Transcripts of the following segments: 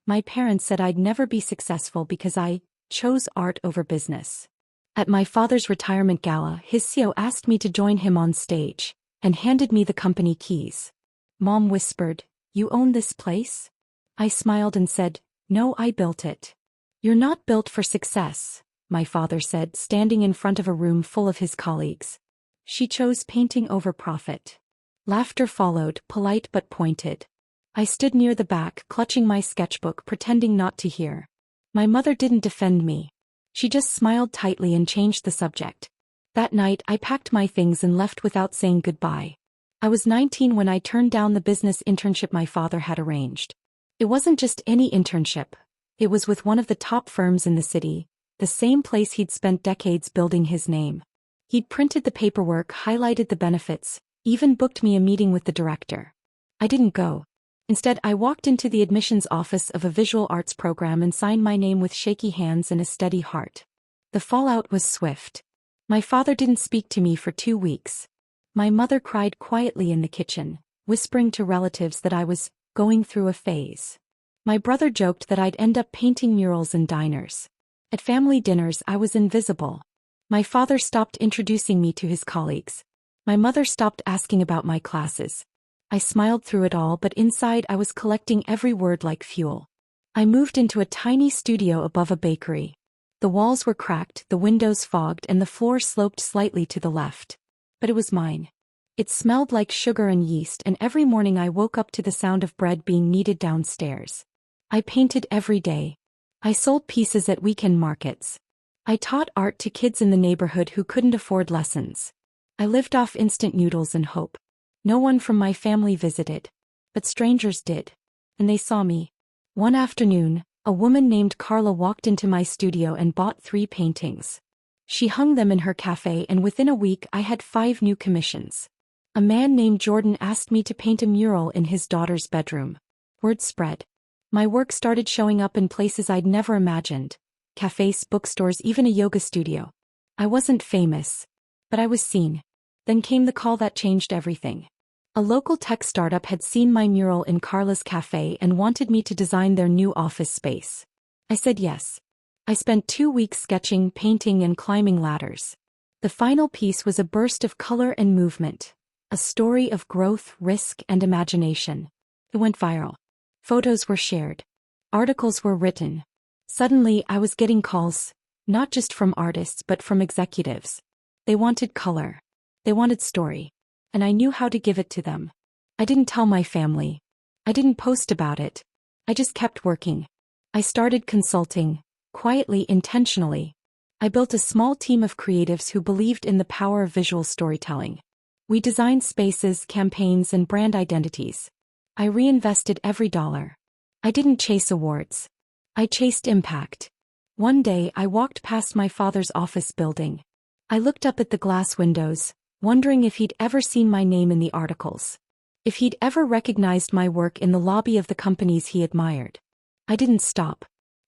My parents said I'd never be successful because I chose art over business. At my father's retirement gala, his CEO asked me to join him on stage and handed me the company keys. Mom whispered, "You own this place?" I smiled and said, "No, I built it." "You're not built for success," my father said, standing in front of a room full of his colleagues. "She chose painting over profit." Laughter followed, polite but pointed. I stood near the back, clutching my sketchbook, pretending not to hear. My mother didn't defend me. She just smiled tightly and changed the subject. That night, I packed my things and left without saying goodbye. I was 19 when I turned down the business internship my father had arranged. It wasn't just any internship. It was with one of the top firms in the city, the same place he'd spent decades building his name. He'd printed the paperwork, highlighted the benefits, even booked me a meeting with the director. I didn't go. Instead, I walked into the admissions office of a visual arts program and signed my name with shaky hands and a steady heart. The fallout was swift. My father didn't speak to me for 2 weeks. My mother cried quietly in the kitchen, whispering to relatives that I was going through a phase. My brother joked that I'd end up painting murals in diners. At family dinners, I was invisible. My father stopped introducing me to his colleagues. My mother stopped asking about my classes. I smiled through it all, but inside I was collecting every word like fuel. I moved into a tiny studio above a bakery. The walls were cracked, the windows fogged, and the floor sloped slightly to the left. But it was mine. It smelled like sugar and yeast, and every morning I woke up to the sound of bread being kneaded downstairs. I painted every day. I sold pieces at weekend markets. I taught art to kids in the neighborhood who couldn't afford lessons. I lived off instant noodles and hope. No one from my family visited. But strangers did. And they saw me. One afternoon, a woman named Carla walked into my studio and bought 3 paintings. She hung them in her cafe, and within a week I had 5 new commissions. A man named Jordan asked me to paint a mural in his daughter's bedroom. Word spread. My work started showing up in places I'd never imagined. Cafes, bookstores, even a yoga studio. I wasn't famous. But I was seen. Then came the call that changed everything. A local tech startup had seen my mural in Carla's cafe and wanted me to design their new office space. I said yes. I spent 2 weeks sketching, painting, and climbing ladders. The final piece was a burst of color and movement. A story of growth, risk, and imagination. It went viral. Photos were shared. Articles were written. Suddenly, I was getting calls, not just from artists but from executives. They wanted color. They wanted story. And I knew how to give it to them. I didn't tell my family. I didn't post about it. I just kept working. I started consulting, quietly, intentionally. I built a small team of creatives who believed in the power of visual storytelling. We designed spaces, campaigns, and brand identities. I reinvested every dollar. I didn't chase awards. I chased impact. One day, I walked past my father's office building. I looked up at the glass windows, wondering if he'd ever seen my name in the articles. If he'd ever recognized my work in the lobby of the companies he admired. I didn't stop.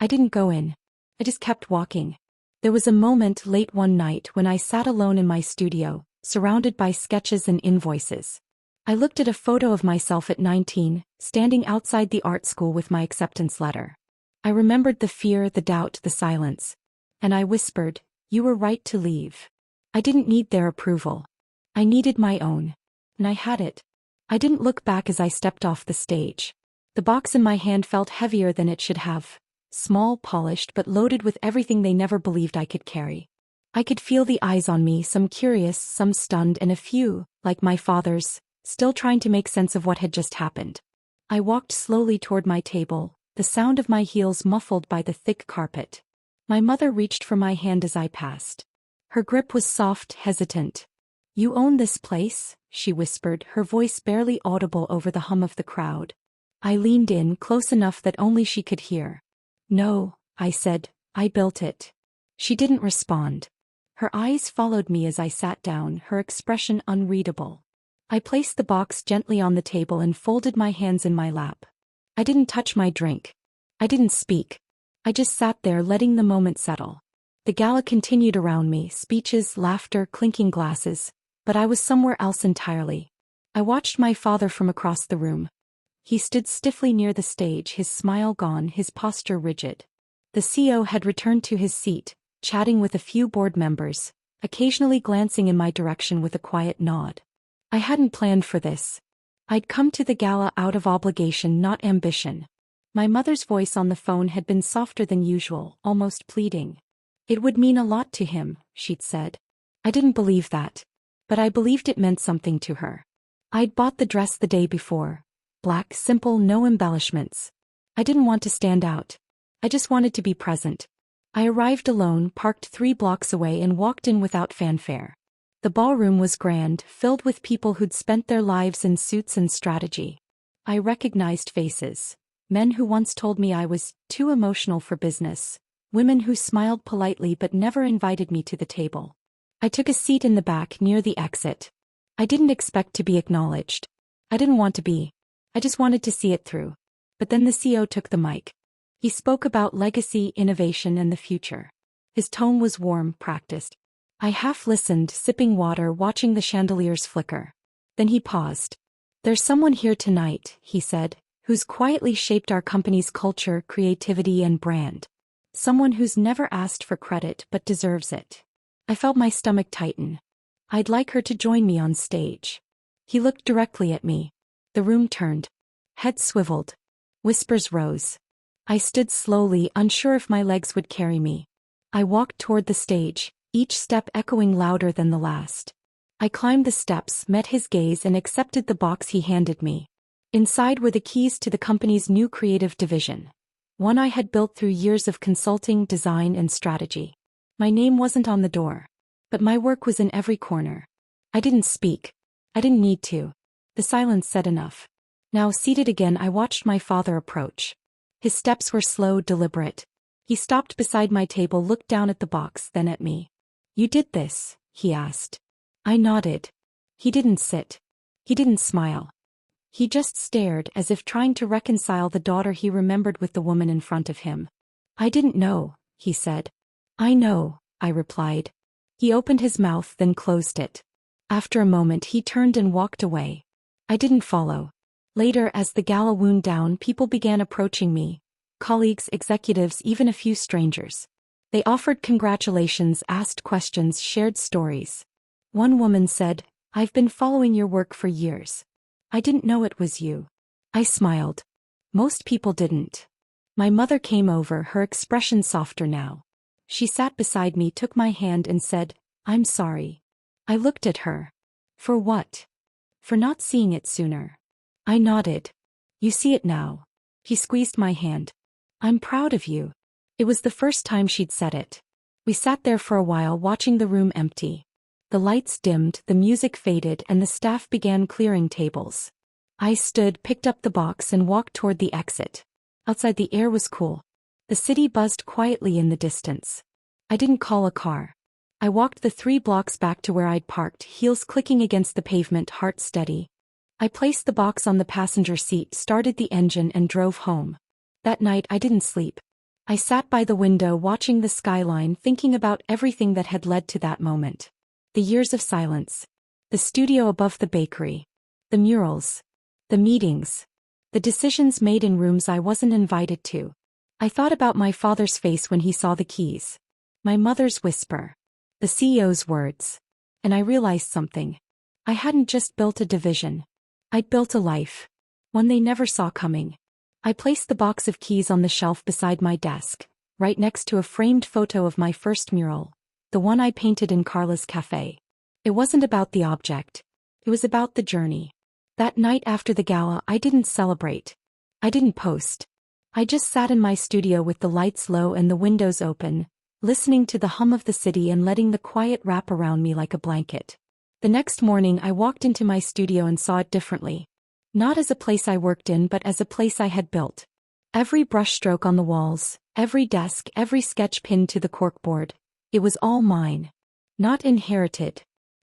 I didn't go in. I just kept walking. There was a moment late one night when I sat alone in my studio, surrounded by sketches and invoices. I looked at a photo of myself at 19, standing outside the art school with my acceptance letter. I remembered the fear, the doubt, the silence. And I whispered, "You were right to leave." I didn't need their approval. I needed my own. And I had it. I didn't look back as I stepped off the stage. The box in my hand felt heavier than it should have. Small, polished, but loaded with everything they never believed I could carry. I could feel the eyes on me, some curious, some stunned, and a few, like my father's, still trying to make sense of what had just happened. I walked slowly toward my table, the sound of my heels muffled by the thick carpet. My mother reached for my hand as I passed. Her grip was soft, hesitant. "You own this place?" she whispered, her voice barely audible over the hum of the crowd. I leaned in, close enough that only she could hear. "No," I said, "I built it." She didn't respond. Her eyes followed me as I sat down, her expression unreadable. I placed the box gently on the table and folded my hands in my lap. I didn't touch my drink. I didn't speak. I just sat there, letting the moment settle. The gala continued around me, speeches, laughter, clinking glasses, but I was somewhere else entirely. I watched my father from across the room. He stood stiffly near the stage, his smile gone, his posture rigid. The CEO had returned to his seat, chatting with a few board members, occasionally glancing in my direction with a quiet nod. I hadn't planned for this. I'd come to the gala out of obligation, not ambition. My mother's voice on the phone had been softer than usual, almost pleading. It would mean a lot to him, she'd said. I didn't believe that. But I believed it meant something to her. I'd bought the dress the day before. Black, simple, no embellishments. I didn't want to stand out. I just wanted to be present. I arrived alone, parked 3 blocks away, and walked in without fanfare. The ballroom was grand, filled with people who'd spent their lives in suits and strategy. I recognized faces. Men who once told me I was too emotional for business. Women who smiled politely but never invited me to the table. I took a seat in the back near the exit. I didn't expect to be acknowledged. I didn't want to be. I just wanted to see it through. But then the CEO took the mic. He spoke about legacy, innovation, and the future. His tone was warm, practiced. I half listened, sipping water, watching the chandeliers flicker. Then he paused. There's someone here tonight, he said, who's quietly shaped our company's culture, creativity, and brand. Someone who's never asked for credit but deserves it. I felt my stomach tighten. I'd like her to join me on stage. He looked directly at me. The room turned. Heads swiveled. Whispers rose. I stood slowly, unsure if my legs would carry me. I walked toward the stage, each step echoing louder than the last. I climbed the steps, met his gaze, and accepted the box he handed me. Inside were the keys to the company's new creative division. One I had built through years of consulting, design, and strategy. My name wasn't on the door. But my work was in every corner. I didn't speak. I didn't need to. The silence said enough. Now seated again, I watched my father approach. His steps were slow, deliberate. He stopped beside my table, looked down at the box, then at me. You did this? He asked. I nodded. He didn't sit. He didn't smile. He just stared, as if trying to reconcile the daughter he remembered with the woman in front of him. I didn't know, he said. I know, I replied. He opened his mouth, then closed it. After a moment he turned and walked away. I didn't follow. Later, as the gala wound down, people began approaching me. Colleagues, executives, even a few strangers. They offered congratulations, asked questions, shared stories. One woman said, I've been following your work for years. I didn't know it was you. I smiled. Most people didn't. My mother came over, her expression softer now. She sat beside me, took my hand, and said, I'm sorry. I looked at her. For what? For not seeing it sooner. I nodded. You see it now. He squeezed my hand. I'm proud of you. It was the first time she'd said it. We sat there for a while, watching the room empty. The lights dimmed, the music faded, and the staff began clearing tables. I stood, picked up the box, and walked toward the exit. Outside the air was cool. The city buzzed quietly in the distance. I didn't call a car. I walked the 3 blocks back to where I'd parked, heels clicking against the pavement, heart steady. I placed the box on the passenger seat, started the engine, and drove home. That night I didn't sleep. I sat by the window watching the skyline, thinking about everything that had led to that moment. The years of silence. The studio above the bakery. The murals. The meetings. The decisions made in rooms I wasn't invited to. I thought about my father's face when he saw the keys. My mother's whisper. The CEO's words. And I realized something. I hadn't just built a division. I'd built a life. One they never saw coming. I placed the box of keys on the shelf beside my desk, right next to a framed photo of my first mural, the one I painted in Carla's cafe. It wasn't about the object. It was about the journey. That night after the gala, I didn't celebrate. I didn't post. I just sat in my studio with the lights low and the windows open, listening to the hum of the city and letting the quiet wrap around me like a blanket. The next morning I walked into my studio and saw it differently. Not as a place I worked in, but as a place I had built. Every brushstroke on the walls, every desk, every sketch pinned to the corkboard. It was all mine. Not inherited.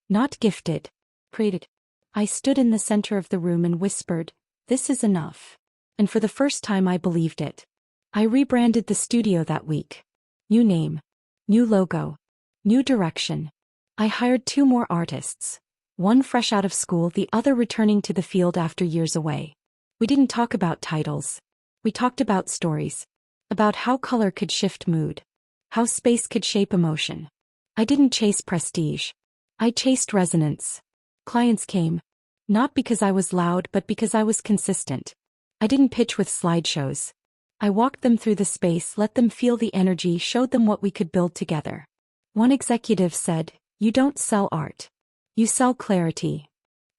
Not gifted. Created. I stood in the center of the room and whispered, "This is enough." And for the first time I believed it. I rebranded the studio that week. New name. New logo. New direction. I hired 2 more artists. One fresh out of school, the other returning to the field after years away. We didn't talk about titles. We talked about stories. About how color could shift mood. How space could shape emotion. I didn't chase prestige. I chased resonance. Clients came. Not because I was loud but because I was consistent. I didn't pitch with slideshows. I walked them through the space, let them feel the energy, showed them what we could build together. One executive said, "You don't sell art. You sell clarity."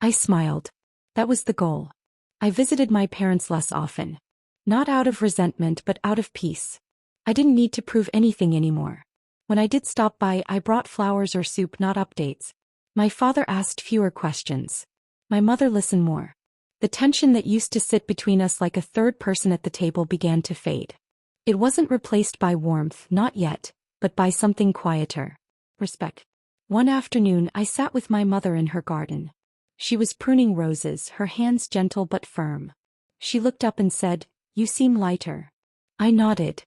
I smiled. That was the goal. I visited my parents less often. Not out of resentment but out of peace. I didn't need to prove anything anymore. When I did stop by, I brought flowers or soup, not updates. My father asked fewer questions. My mother listened more. The tension that used to sit between us like a third person at the table began to fade. It wasn't replaced by warmth, not yet, but by something quieter. Respect. One afternoon I sat with my mother in her garden. She was pruning roses, her hands gentle but firm. She looked up and said, "You seem lighter." I nodded.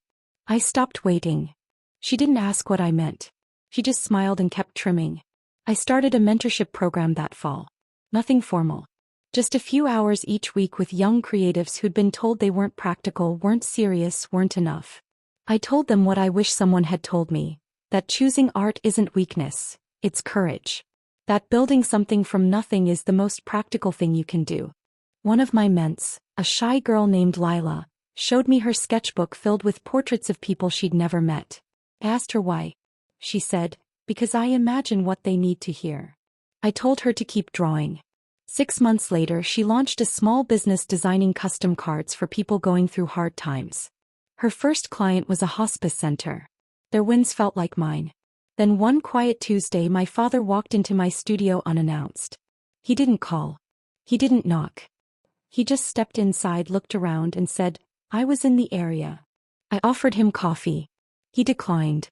I stopped waiting. She didn't ask what I meant. She just smiled and kept trimming. I started a mentorship program that fall. Nothing formal. Just a few hours each week with young creatives who'd been told they weren't practical, weren't serious, weren't enough. I told them what I wish someone had told me, that choosing art isn't weakness, it's courage. That building something from nothing is the most practical thing you can do. One of my ments, a shy girl named Lila, showed me her sketchbook filled with portraits of people she'd never met. I asked her why. She said, "Because I imagine what they need to hear." I told her to keep drawing. 6 months later, she launched a small business designing custom cards for people going through hard times. Her first client was a hospice center. Their wins felt like mine. Then one quiet Tuesday, my father walked into my studio unannounced. He didn't call. He didn't knock. He just stepped inside, looked around, and said, "I was in the area." I offered him coffee. He declined.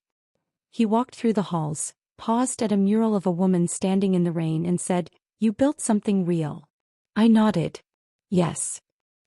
He walked through the halls, paused at a mural of a woman standing in the rain, and said, "You built something real." I nodded. Yes.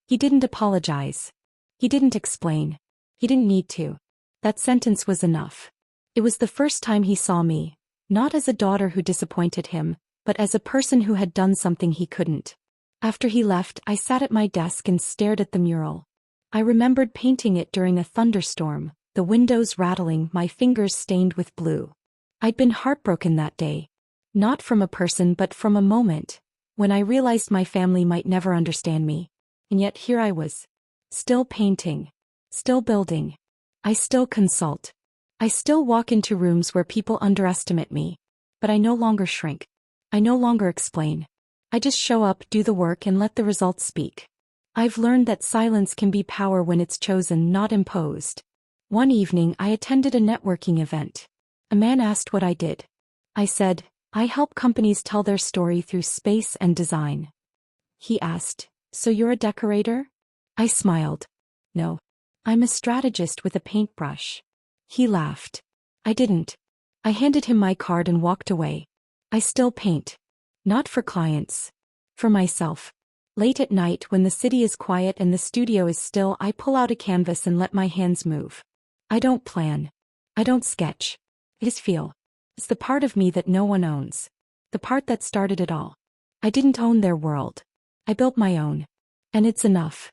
He didn't apologize. He didn't explain. He didn't need to. That sentence was enough. It was the first time he saw me, not as a daughter who disappointed him, but as a person who had done something he couldn't. After he left, I sat at my desk and stared at the mural. I remembered painting it during a thunderstorm, the windows rattling, my fingers stained with blue. I'd been heartbroken that day. Not from a person but from a moment, when I realized my family might never understand me. And yet here I was. Still painting. Still building. I still consult. I still walk into rooms where people underestimate me. But I no longer shrink. I no longer explain. I just show up, do the work, and let the results speak. I've learned that silence can be power when it's chosen, not imposed. One evening I attended a networking event. A man asked what I did. I said, "I help companies tell their story through space and design." He asked, "So you're a decorator?" I smiled. "No. I'm a strategist with a paintbrush." He laughed. I didn't. I handed him my card and walked away. I still paint. Not for clients. For myself. Late at night, when the city is quiet and the studio is still, I pull out a canvas and let my hands move. I don't plan. I don't sketch. I just feel. It's the part of me that no one owns. The part that started it all. I didn't own their world. I built my own. And it's enough.